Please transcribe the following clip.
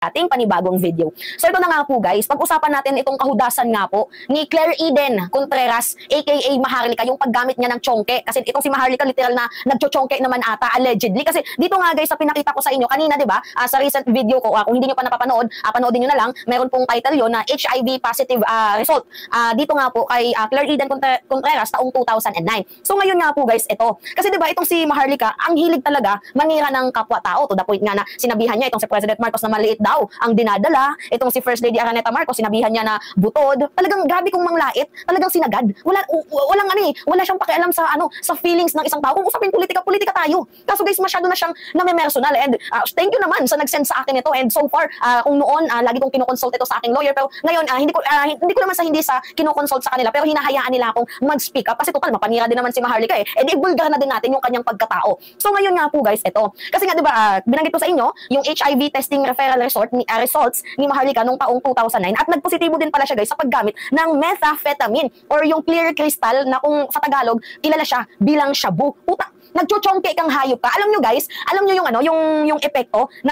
ating panibagong video. So ito na nga po guys, pag-usapan natin itong kahudasan nga po ni Claire Eden Contreras aka Maharlika, yung paggamit niya ng chongke. Kasi itong si Maharlika literal na nagcho-chongke naman ata allegedly. Kasi dito nga guys sa pinakita ko sa inyo kanina, 'di ba? Sa recent video ko, kung hindi niyo pa napapanood, panoodin niyo na lang. Meron pong title 'yon na HIV positive result. Dito nga po kay Claire Eden Contreras taong 2009. So ngayon nga po guys, ito. Kasi 'di ba itong si Maharlika, ang hilig talaga mangira ng kapwa-tao to the point nga na sinabihan niya itong si President Marcos na maliit daw ang dinadala. Itong si First Lady Araneta Marcos, sinabihan niya na butod. Talagang grabe kong manglait, talagang sinagad. Walang wala siyang pakialam sa sa feelings ng isang tao. Kung usapin politika tayo. Kaso guys, masyado na siyang name-personal. And thank you naman sa nag-send sa akin ito. And so far, kung noon lagi kong kinoconsult ito sa aking lawyer, pero ngayon hindi ko naman hindi sa kinoconsult sa kanila, pero hinahayaan nila akong mag-speak up kasi total mapanira din naman si Maharlika and ibulgar na din natin yung kanyang pagkatao. So ngayon nga po guys, ito. Kasi nga 'di ba, binanggit ko sa inyo yung HIV testing referral results ni Maharlika nung taong 2009 at nagpositibo din pala siya guys sa paggamit ng methamphetamine or yung clear crystal na kung sa Tagalog kilala siya bilang shabu. Puta, nagcho-chongke kang hayop ka. Alam nyo guys, alam nyo yung yung epekto na